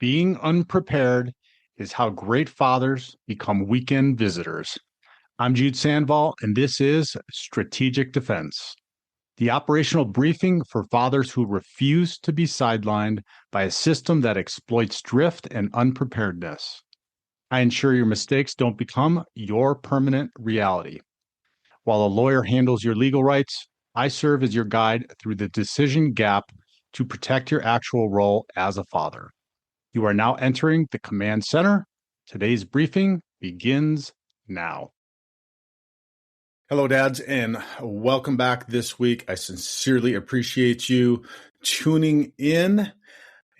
Being unprepared is how great fathers become weekend visitors. I'm Jude Sandval, and this is Strategic Defense, the operational briefing for fathers who refuse to be sidelined by a system that exploits drift and unpreparedness. I ensure your mistakes don't become your permanent reality. While a lawyer handles your legal rights, I serve as your guide through the decision gap to protect your actual role as a father. You are now entering the command center. Today's briefing begins now. Hello, dads, and welcome back this week. I sincerely appreciate you tuning in.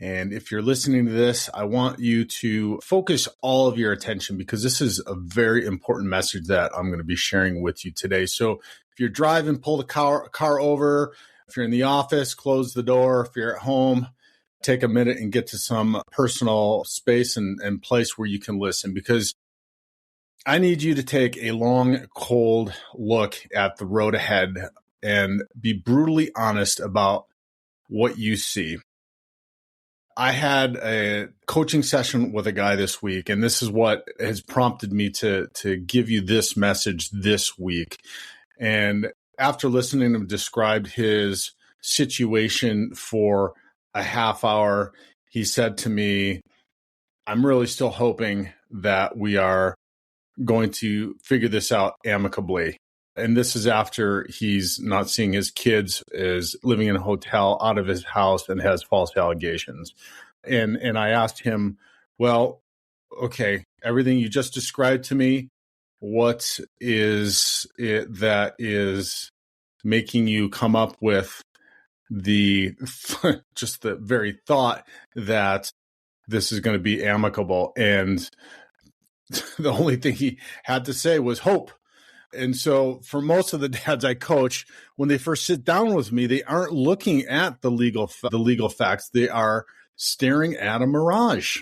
And if you're listening to this, I want you to focus all of your attention because this is a very important message that I'm going to be sharing with you today. So if you're driving, pull the car over. If you're in the office, close the door. If you're at home, take a minute and get to some personal space and place where you can listen, because I need you to take a long, cold look at the road ahead and be brutally honest about what you see. I had a coaching session with a guy this week, and this is what has prompted me to give you this message this week. And after listening to him describe his situation for a half hour, he said to me, I'm really still hoping that we are going to figure this out amicably. And this is after he's not seeing his kids, is living in a hotel out of his house and has false allegations. And I asked him, well, okay, everything you just described to me, what is it that is making you come up with just the very thought that this is going to be amicable? And the only thing he had to say was hope. And so for most of the dads I coach, when they first sit down with me, they aren't looking at the legal facts. They are staring at a mirage.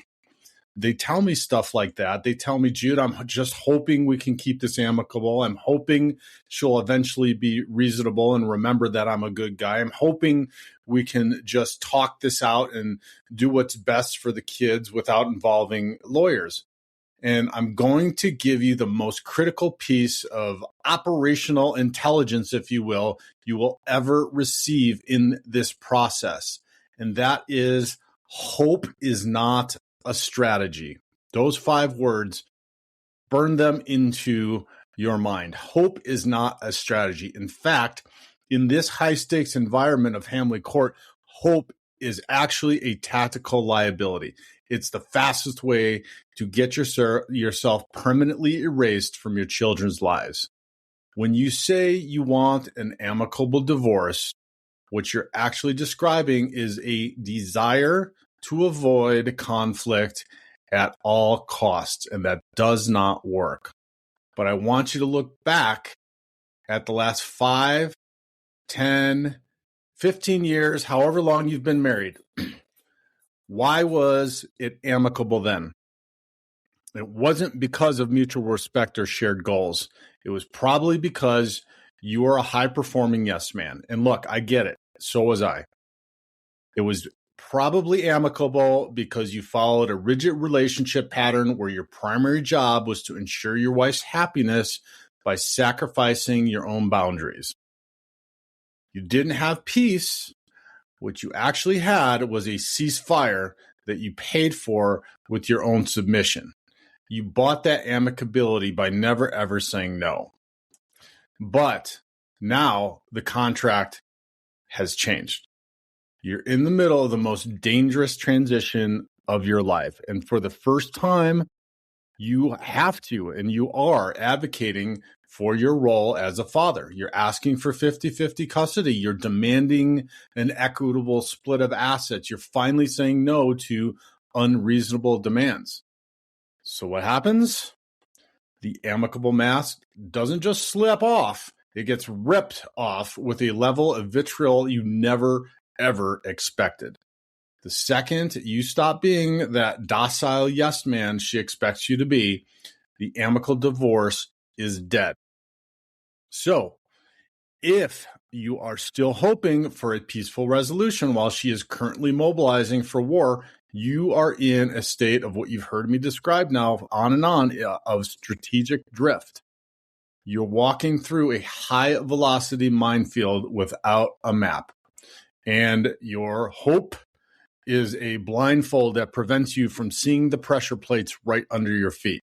They tell me stuff like that. They tell me, Jude, I'm just hoping we can keep this amicable. I'm hoping she'll eventually be reasonable and remember that I'm a good guy. I'm hoping we can just talk this out and do what's best for the kids without involving lawyers. And I'm going to give you the most critical piece of operational intelligence, if you will ever receive in this process. And that is, hope is not a strategy. Those 5 words, burn them into your mind. Hope is not a strategy. In fact, in this high stakes environment of family court, hope is actually a tactical liability. It's the fastest way to get yourself permanently erased from your children's lives. When you say you want an amicable divorce, what you're actually describing is a desire to avoid conflict at all costs, and that does not work. But I want you to look back at the last 5, 10, 15 years, however long you've been married. Why was it amicable then? It wasn't because of mutual respect or shared goals. It was probably because you were a high-performing yes man. And look, I get it. So was I. It was probably amicable because you followed a rigid relationship pattern where your primary job was to ensure your wife's happiness by sacrificing your own boundaries. You didn't have peace. What you actually had was a ceasefire that you paid for with your own submission. You bought that amicability by never, ever saying no. But now the contract has changed. You're in the middle of the most dangerous transition of your life. And for the first time, you have to, and you are advocating for your role as a father. You're asking for 50-50 custody. You're demanding an equitable split of assets. You're finally saying no to unreasonable demands. So what happens? The amicable mask doesn't just slip off. It gets ripped off with a level of vitriol you never, ever expected. The second you stop being that docile yes man she expects you to be, the amicable divorce is dead. So, if you are still hoping for a peaceful resolution while she is currently mobilizing for war, You are in a state of what you've heard me describe now on and on of strategic drift. You're walking through a high velocity minefield without a map. And your hope is a blindfold that prevents you from seeing the pressure plates right under your feet.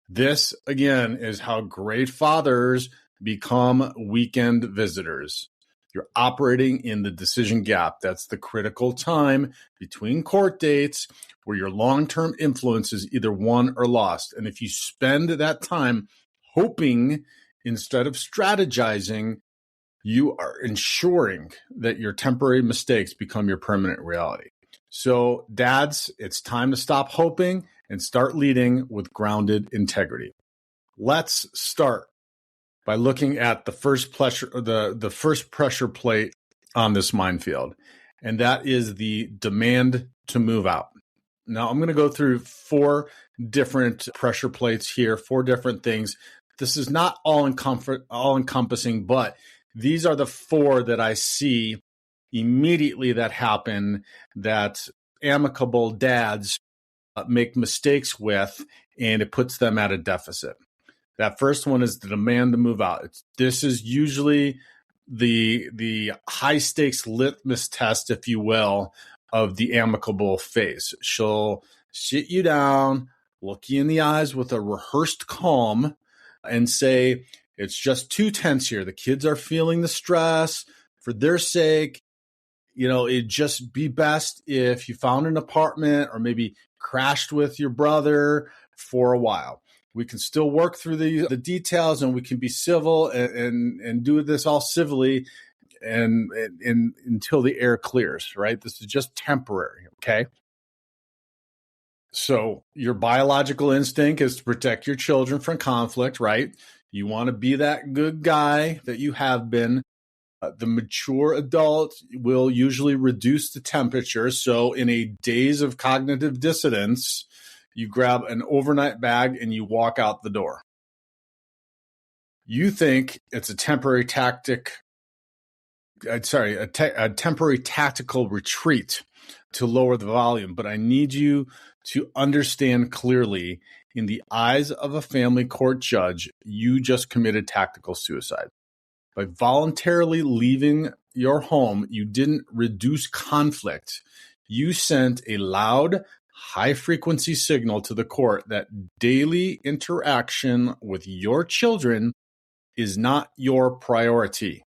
This, again, is how great fathers become weekend visitors. You're operating in the decision gap. That's the critical time between court dates where your long-term influence is either won or lost. And if you spend that time hoping instead of strategizing, you are ensuring that your temporary mistakes become your permanent reality. So, dads, it's time to stop hoping and start leading with grounded integrity. Let's start by looking at the first pressure plate on this minefield, and that is the demand to move out. Now, I'm going to go through 4 different pressure plates here, 4 different things. This is not all encompassing, but these are the 4 that I see immediately that happen that amicable dads make mistakes with, and it puts them at a deficit. That first one is the demand to move out. This is usually the high stakes litmus test, if you will, of the amicable phase. She'll sit you down, look you in the eyes with a rehearsed calm, and say, it's just too tense here. The kids are feeling the stress. For their sake, it'd just be best if you found an apartment or maybe crashed with your brother for a while. We can still work through the details, and we can be civil and do this all civilly and until the air clears, right? This is just temporary, okay? So your biological instinct is to protect your children from conflict, right? You want to be that good guy that you have been. The mature adult will usually reduce the temperature. So in a daze of cognitive dissonance, you grab an overnight bag and you walk out the door. You think it's a temporary temporary tactical retreat to lower the volume. But I need you to understand clearly, in the eyes of a family court judge, you just committed tactical suicide. By voluntarily leaving your home, you didn't reduce conflict. You sent a loud, high-frequency signal to the court that daily interaction with your children is not your priority.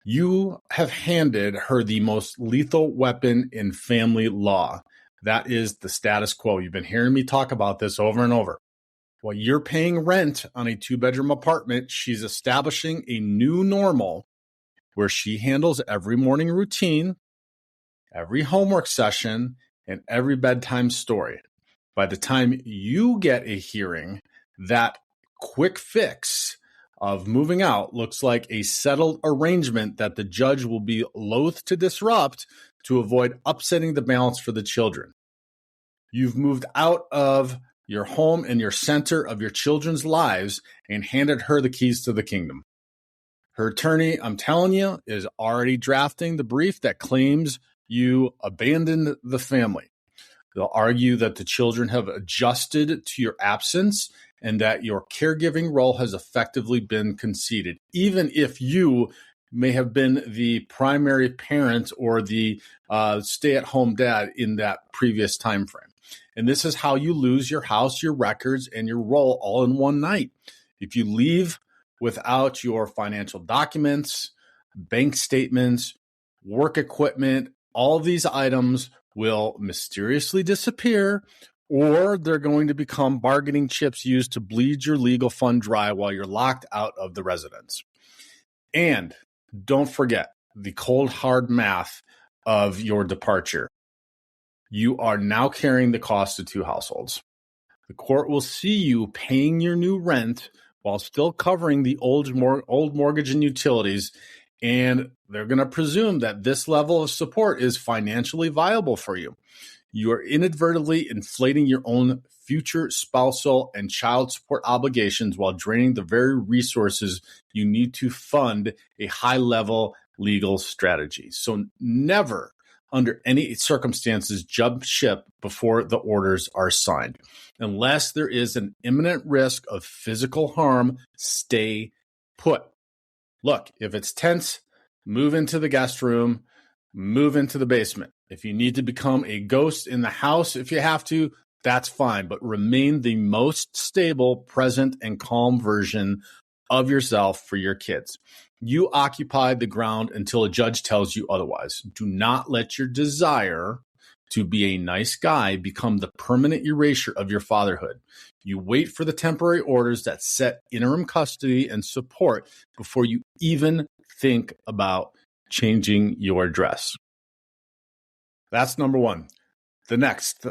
You have handed her the most lethal weapon in family law. That is the status quo. You've been hearing me talk about this over and over. While you're paying rent on a 2-bedroom apartment, she's establishing a new normal where she handles every morning routine, every homework session, and every bedtime story. By the time you get a hearing, that quick fix of moving out looks like a settled arrangement that the judge will be loath to disrupt to avoid upsetting the balance for the children. You've moved out of your home and your center of your children's lives and handed her the keys to the kingdom. Her attorney, I'm telling you, is already drafting the brief that claims you abandoned the family. They'll argue that the children have adjusted to your absence and that your caregiving role has effectively been conceded, even if you may have been the primary parent or the stay-at-home dad in that previous time frame. And this is how you lose your house, your records, and your role all in one night. If you leave without your financial documents, bank statements, work equipment, all these items will mysteriously disappear, or they're going to become bargaining chips used to bleed your legal fund dry while you're locked out of the residence. And don't forget the cold, hard math of your departure. You are now carrying the cost of 2 households. The court will see you paying your new rent while still covering the old mortgage and utilities, and they're going to presume that this level of support is financially viable for you. You are inadvertently inflating your own future spousal and child support obligations while draining the very resources you need to fund a high-level legal strategy. So never under any circumstances, jump ship before the orders are signed. Unless there is an imminent risk of physical harm, stay put. Look, if it's tense, move into the guest room, move into the basement. If you need to become a ghost in the house, if you have to, that's fine, but remain the most stable, present, and calm version of yourself for your kids. You occupy the ground until a judge tells you otherwise. Do not let your desire to be a nice guy become the permanent erasure of your fatherhood. You wait for the temporary orders that set interim custody and support before you even think about changing your dress. That's number one. The next,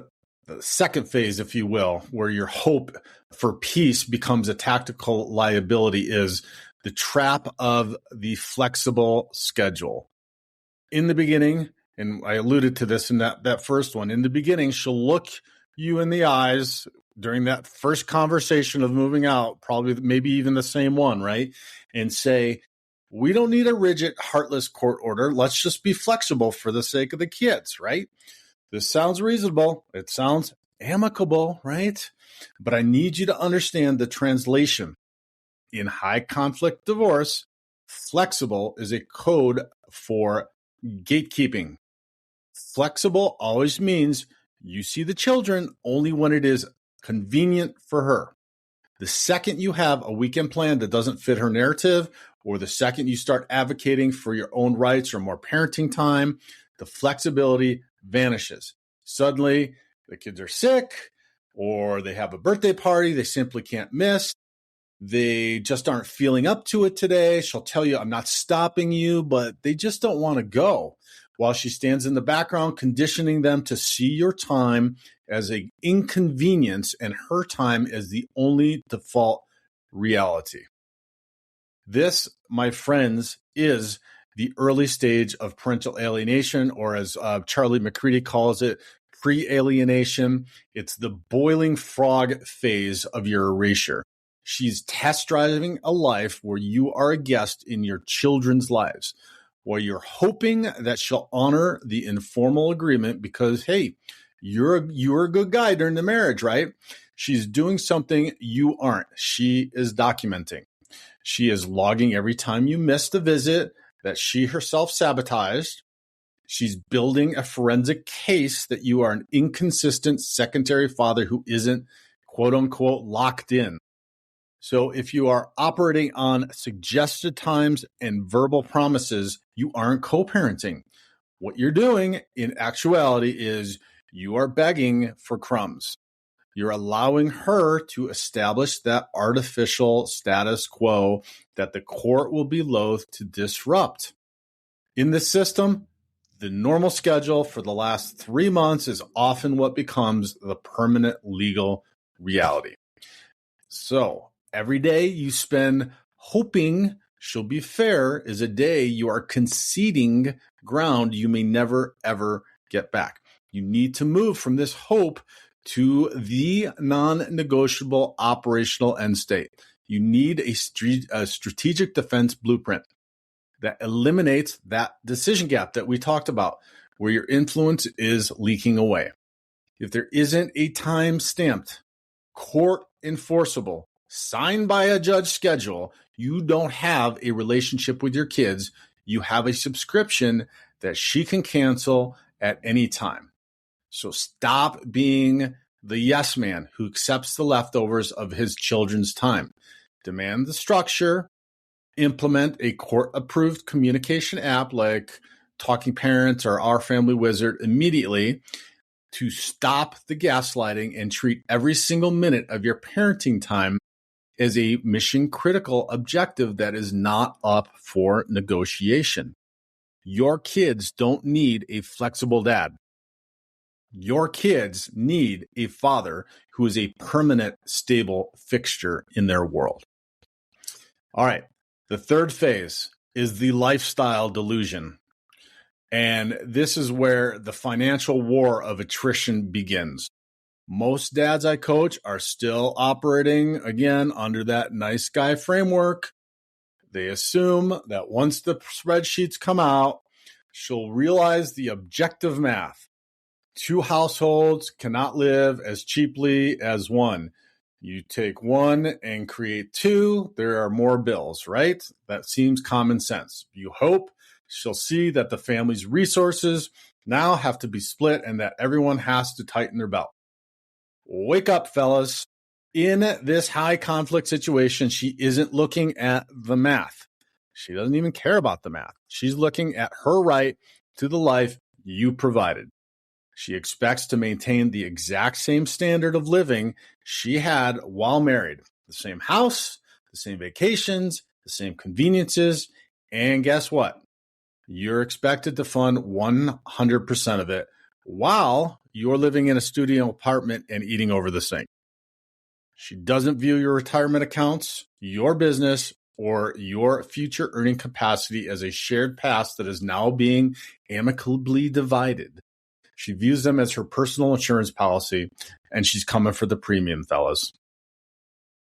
the second phase, if you will, where your hope for peace becomes a tactical liability, is the trap of the flexible schedule. In the beginning, and I alluded to this in that first one, in the beginning, she'll look you in the eyes during that first conversation of moving out, probably maybe even the same one, right? And say, we don't need a rigid, heartless court order. Let's just be flexible for the sake of the kids, right? This sounds reasonable. It sounds amicable, right? But I need you to understand the translation. In high conflict divorce, flexible is a code for gatekeeping. Flexible always means you see the children only when it is convenient for her. The second you have a weekend plan that doesn't fit her narrative, or the second you start advocating for your own rights or more parenting time, the flexibility vanishes. Suddenly, the kids are sick, or they have a birthday party they simply can't miss. They just aren't feeling up to it today. She'll tell you, I'm not stopping you, but they just don't want to go. While she stands in the background, conditioning them to see your time as an inconvenience and her time as the only default reality. This, my friends, is the early stage of parental alienation, or as Charlie McCready calls it, pre-alienation. It's the boiling frog phase of your erasure. She's test driving a life where you are a guest in your children's lives, where you're hoping that she'll honor the informal agreement because, hey, you're a good guy during the marriage, right? She's doing something you aren't. She is documenting. She is logging every time you missed a visit that she herself sabotaged. She's building a forensic case that you are an inconsistent secondary father who isn't, quote unquote, locked in. So if you are operating on suggested times and verbal promises, you aren't co-parenting. What you're doing in actuality is you are begging for crumbs. You're allowing her to establish that artificial status quo that the court will be loath to disrupt. In this system, the normal schedule for the last 3 months is often what becomes the permanent legal reality. So every day you spend hoping she'll be fair is a day you are conceding ground you may never, ever get back. You need to move from this hope to the non-negotiable operational end state. You need a strategic defense blueprint that eliminates that decision gap that we talked about, where your influence is leaking away. If there isn't a time-stamped, court enforceable, signed by a judge schedule, you don't have a relationship with your kids. You have a subscription that she can cancel at any time. So stop being the yes man who accepts the leftovers of his children's time. Demand the structure. Implement a court-approved communication app like Talking Parents or Our Family Wizard immediately to stop the gaslighting and treat every single minute of your parenting time as a mission-critical objective that is not up for negotiation. Your kids don't need a flexible dad. Your kids need a father who is a permanent, stable fixture in their world. All right. The third phase is the lifestyle delusion. And this is where the financial war of attrition begins. Most dads I coach are still operating, again, under that nice guy framework. They assume that once the spreadsheets come out, she'll realize the objective math. Two households cannot live as cheaply as one. You take one and create two, there are more bills, right? That seems common sense. You hope she'll see that the family's resources now have to be split and that everyone has to tighten their belt. Wake up, fellas. In this high conflict situation, she isn't looking at the math. She doesn't even care about the math. She's looking at her right to the life you provided. She expects to maintain the exact same standard of living she had while married. The same house, the same vacations, the same conveniences. And guess what? You're expected to fund 100% of it while you're living in a studio apartment and eating over the sink. She doesn't view your retirement accounts, your business, or your future earning capacity as a shared past that is now being amicably divided. She views them as her personal insurance policy, and she's coming for the premium, fellas.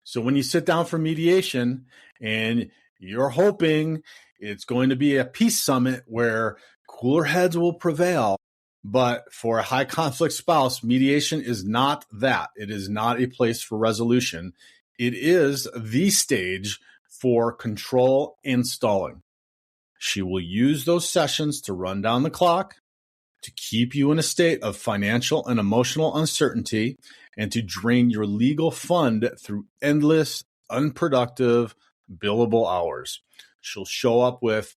So when you sit down for mediation and you're hoping it's going to be a peace summit where cooler heads will prevail, but for a high conflict spouse, mediation is not that. It is not a place for resolution. It is the stage for control and stalling. She will use those sessions to run down the clock, to keep you in a state of financial and emotional uncertainty, and to drain your legal fund through endless, unproductive, billable hours. She'll show up with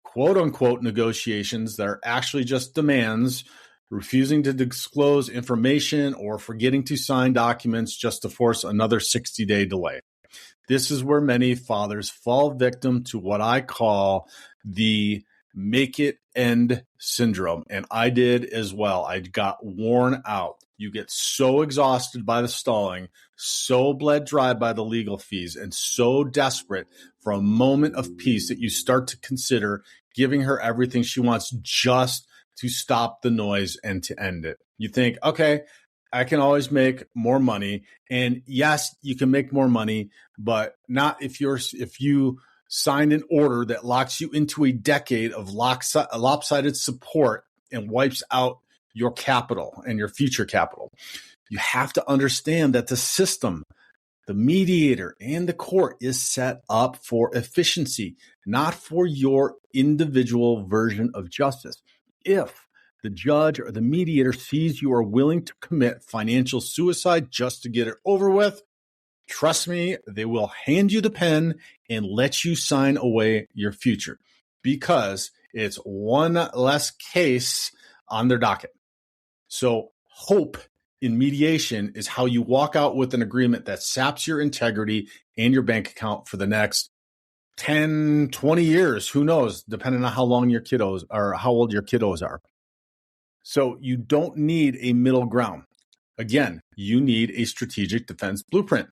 quote-unquote negotiations that are actually just demands, refusing to disclose information or forgetting to sign documents just to force another 60-day delay. This is where many fathers fall victim to what I call the make it end syndrome. And I did as well. I got worn out. You get so exhausted by the stalling, so bled dry by the legal fees, and so desperate for a moment of peace that you start to consider giving her everything she wants just to stop the noise and to end it. You think, okay, I can always make more money. And yes, you can make more money, but not if you signed an order that locks you into a decade of lopsided support and wipes out your capital and your future capital. You have to understand that the system, the mediator, and the court is set up for efficiency, not for your individual version of justice. If the judge or the mediator sees you are willing to commit financial suicide just to get it over with, trust me, they will hand you the pen and let you sign away your future because it's one less case on their docket. So hope in mediation is how you walk out with an agreement that saps your integrity and your bank account for the next 10, 20 years. Who knows, depending on how long your kiddos or how old your kiddos are. So you don't need a middle ground. Again, you need a strategic defense blueprint.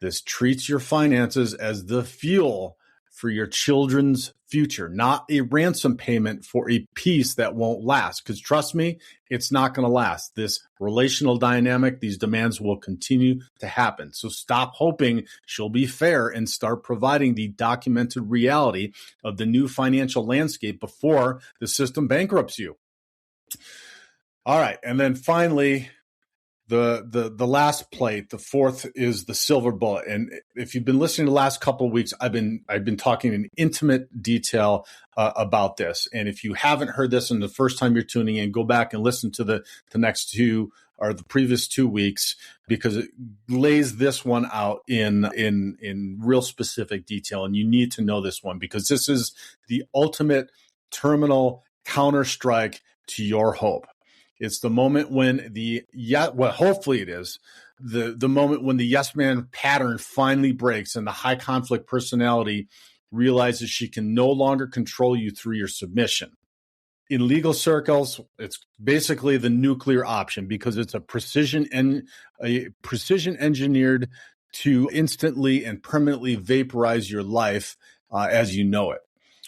This treats your finances as the fuel for your children's future, not a ransom payment for a peace that won't last. Because trust me, it's not going to last. This relational dynamic, these demands will continue to happen. So stop hoping she'll be fair and start providing the documented reality of the new financial landscape before the system bankrupts you. All right. And then finally, the last plate, the fourth, is the silver bullet. And if you've been listening to the last couple of weeks, I've been talking in intimate detail about this. And if you haven't heard this and the first time you're tuning in, go back and listen to the next two or the previous 2 weeks, because it lays this one out in real specific detail. And you need to know this one because this is the ultimate terminal counterstrike to your hope. It's the moment when hopefully it is, the moment when the yes man pattern finally breaks and the high conflict personality realizes she can no longer control you through your submission. In legal circles, it's basically the nuclear option because it's a precision engineered to instantly and permanently vaporize your life as you know it.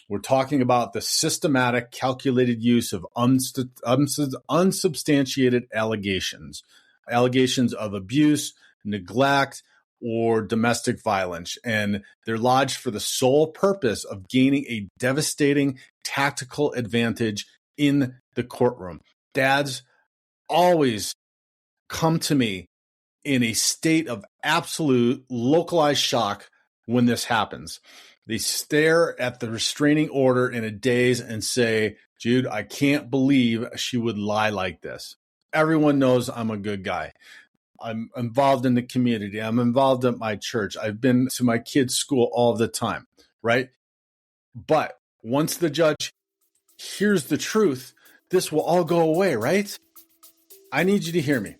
We're talking about the systematic, calculated use of unsubstantiated allegations of abuse, neglect, or domestic violence. And they're lodged for the sole purpose of gaining a devastating tactical advantage in the courtroom. Dads always come to me in a state of absolute localized shock when this happens. They stare at the restraining order in a daze and say, Jude, I can't believe she would lie like this. Everyone knows I'm a good guy. I'm involved in the community. I'm involved at my church. I've been to my kids' school all the time, right? But once the judge hears the truth, this will all go away, right? I need you to hear me.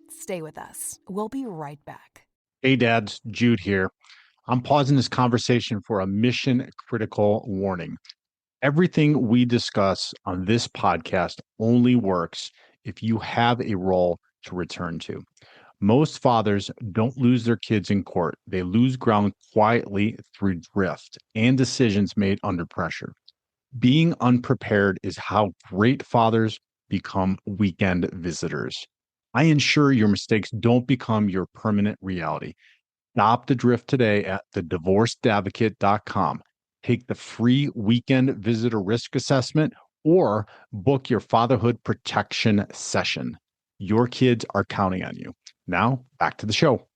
Stay with us. We'll be right back. Hey, dads, Jude here. I'm pausing this conversation for a mission critical warning. Everything we discuss on this podcast only works if you have a role to return to. Most fathers don't lose their kids in court. They lose ground quietly through drift and decisions made under pressure. Being unprepared is how great fathers become weekend visitors. I ensure your mistakes don't become your permanent reality. Stop the drift today at thedivorcedadvocate.com. Take the free weekend visitor risk assessment or book your fatherhood protection session. Your kids are counting on you. Now, back to the show.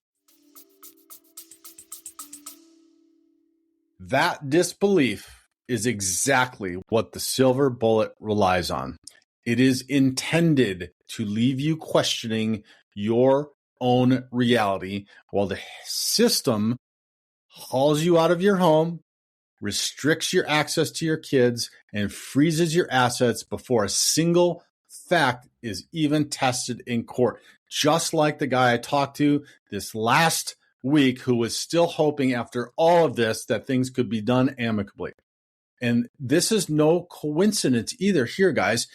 That disbelief is exactly what the silver bullet relies on. It is intended to leave you questioning your own reality while the system hauls you out of your home, restricts your access to your kids, and freezes your assets before a single fact is even tested in court. Just like the guy I talked to this last week who was still hoping after all of this that things could be done amicably. And this is no coincidence either here, guys.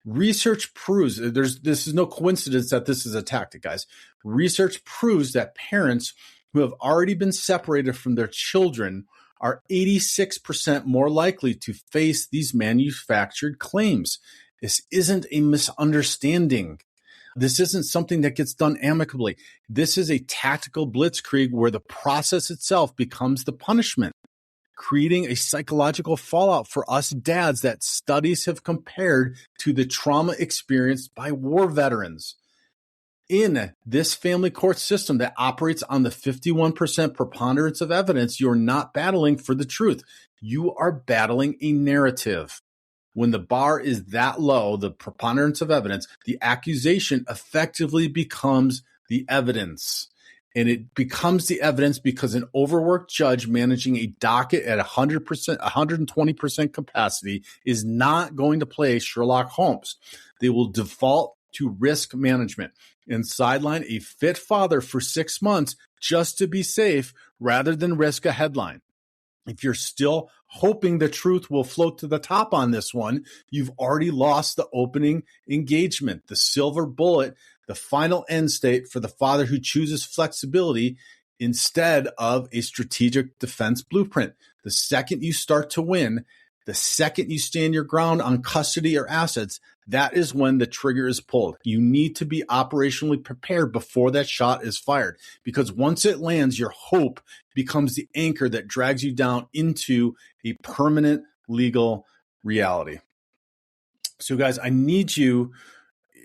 Research proves this is no coincidence that this is a tactic, guys. Research proves that parents who have already been separated from their children are 86% more likely to face these manufactured claims. This isn't a misunderstanding. This isn't something that gets done amicably. This is a tactical blitzkrieg where the process itself becomes the punishment, creating a psychological fallout for us dads that studies have compared to the trauma experienced by war veterans. In this family court system that operates on the 51% preponderance of evidence, you're not battling for the truth. You are battling a narrative. When the bar is that low, the preponderance of evidence, the accusation effectively becomes the evidence. And it becomes the evidence because an overworked judge managing a docket at 100%, 120% capacity is not going to play Sherlock Holmes. They will default to risk management and sideline a fit father for 6 months just to be safe rather than risk a headline. If you're still hoping the truth will float to the top on this one, you've already lost the opening engagement, the silver bullet, the final end state for the father who chooses flexibility instead of a strategic defense blueprint. The second you start to win, the second you stand your ground on custody or assets, that is when the trigger is pulled. You need to be operationally prepared before that shot is fired, because once it lands, your hope becomes the anchor that drags you down into a permanent legal reality. So guys, I need you,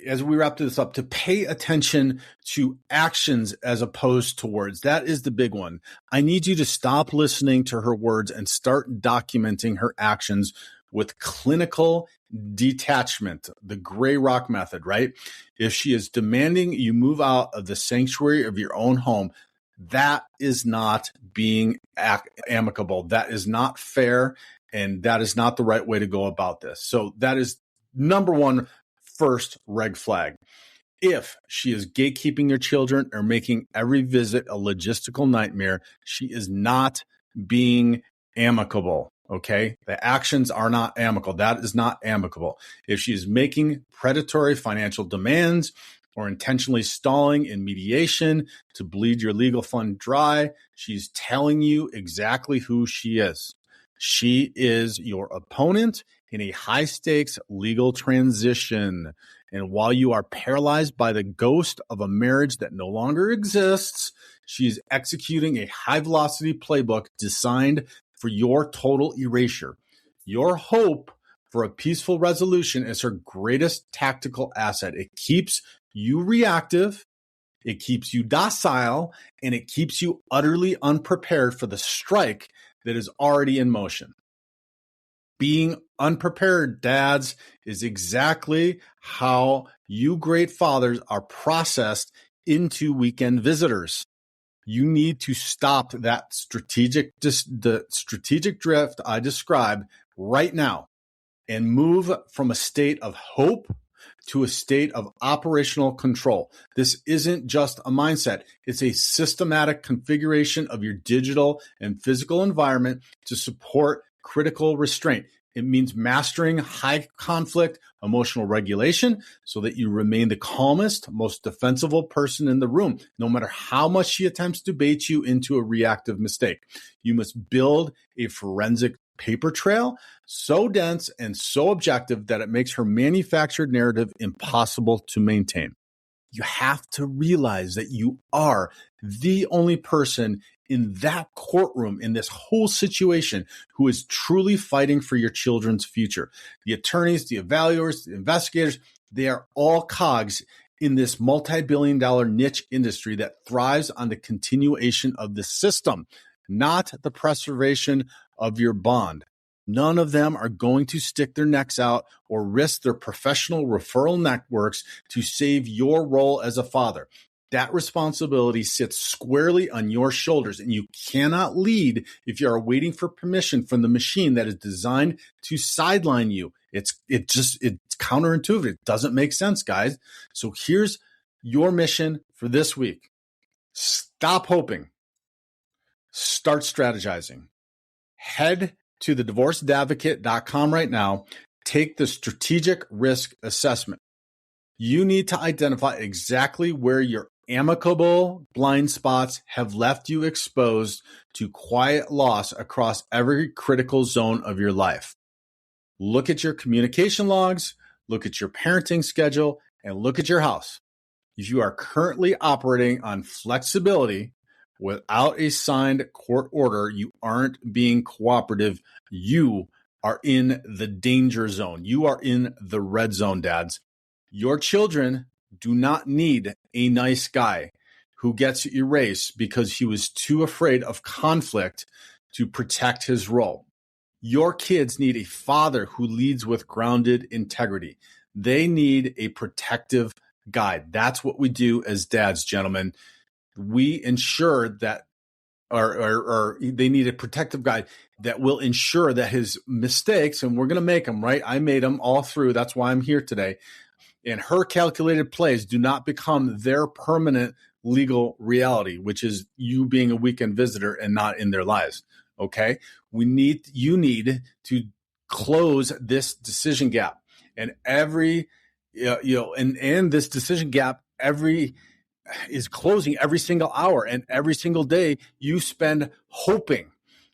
as we wrap this up, to pay attention to actions as opposed to words. That is the big one. I need you to stop listening to her words and start documenting her actions with clinical detachment, the gray rock method, right? If she is demanding you move out of the sanctuary of your own home, that is not being amicable. That is not fair, and that is not the right way to go about this. So that is number one, first red flag. If she is gatekeeping your children or making every visit a logistical nightmare, she is not being amicable. Okay. The actions are not amicable. That is not amicable. If she is making predatory financial demands or intentionally stalling in mediation to bleed your legal fund dry, she's telling you exactly who she is. She is your opponent in a high-stakes legal transition. And while you are paralyzed by the ghost of a marriage that no longer exists, she is executing a high-velocity playbook designed for your total erasure. Your hope for a peaceful resolution is her greatest tactical asset. It keeps you reactive, it keeps you docile, and it keeps you utterly unprepared for the strike that is already in motion. Being unprepared, dads, is exactly how you great fathers are processed into weekend visitors. You need to stop that the strategic drift I described right now and move from a state of hope to a state of operational control. This isn't just a mindset. It's a systematic configuration of your digital and physical environment to support critical restraint. It means mastering high conflict emotional regulation so that you remain the calmest, most defensible person in the room, no matter how much she attempts to bait you into a reactive mistake. You must build a forensic paper trail so dense and so objective that it makes her manufactured narrative impossible to maintain. You have to realize that you are the only person in that courtroom, in this whole situation, who is truly fighting for your children's future. The attorneys, the evaluators, the investigators, they are all cogs in this multi-billion-dollar niche industry that thrives on the continuation of the system, not the preservation of your bond. None of them are going to stick their necks out or risk their professional referral networks to save your role as a father. That responsibility sits squarely on your shoulders, and you cannot lead if you are waiting for permission from the machine that is designed to sideline you. It's counterintuitive. It doesn't make sense, guys. So here's your mission for this week. Stop hoping. Start strategizing. Head to thedivorcedadvocate.com right now. Take the strategic risk assessment. You need to identify exactly where your amicable blind spots have left you exposed to quiet loss across every critical zone of your life. Look at your communication logs, look at your parenting schedule, and look at your house. If you are currently operating on flexibility without a signed court order, you aren't being cooperative. You are in the danger zone. You are in the red zone, dads. Your children do not need a nice guy who gets erased because he was too afraid of conflict to protect his role. Your kids need a father who leads with grounded integrity. They need a protective guide. That's what we do as dads, gentlemen. We ensure that, or they need a protective guide that will ensure that his mistakes, and we're going to make them, right? I made them all through. That's why I'm here today. And her calculated plays do not become their permanent legal reality, which is you being a weekend visitor and not in their lives. Okay. You need to close this decision gap, and and this decision gap is closing every single hour, and every single day you spend hoping.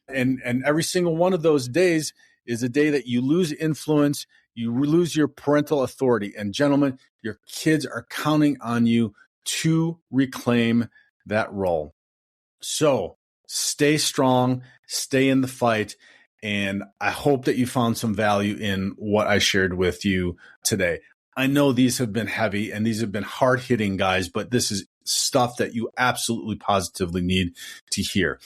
And every single one of those days is a day that you lose influence, you lose your parental authority. And gentlemen, your kids are counting on you to reclaim that role. So stay strong, stay in the fight. And I hope that you found some value in what I shared with you today. I know these have been heavy and these have been hard hitting, guys, but this is stuff that you absolutely positively need to hear.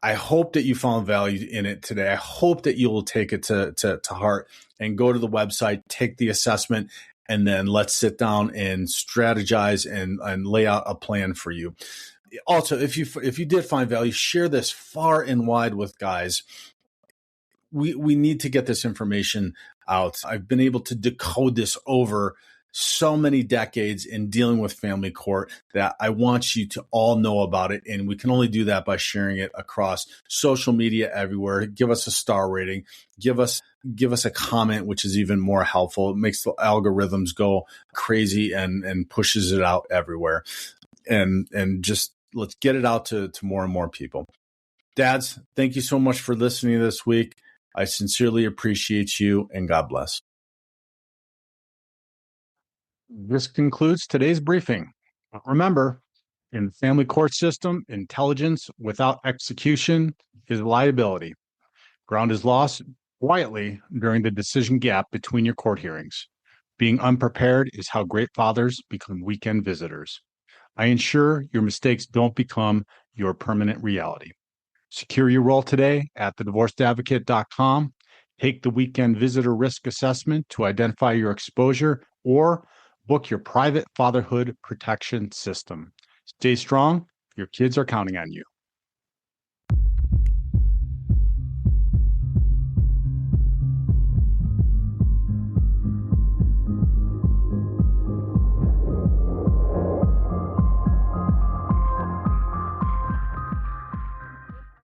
I hope that you found value in it today. I hope that you will take it to heart and go to the website, take the assessment, and then let's sit down and strategize and lay out a plan for you. Also, if you did find value, share this far and wide with guys. We need to get this information out. I've been able to decode this over so many decades in dealing with family court that I want you to all know about it. And we can only do that by sharing it across social media everywhere. Give us a star rating. Give us a comment, which is even more helpful. It makes the algorithms go crazy and pushes it out everywhere. And just let's get it out to more and more people. Dads, thank you so much for listening this week. I sincerely appreciate you, and God bless. This concludes today's briefing. Remember, in the family court system, intelligence without execution is liability. Ground is lost quietly during the decision gap between your court hearings. Being unprepared is how great fathers become weekend visitors. I ensure your mistakes don't become your permanent reality. Secure your role today at thedivorcedadvocate.com. Take the weekend visitor risk assessment to identify your exposure or book your private fatherhood protection system. Stay strong. Your kids are counting on you.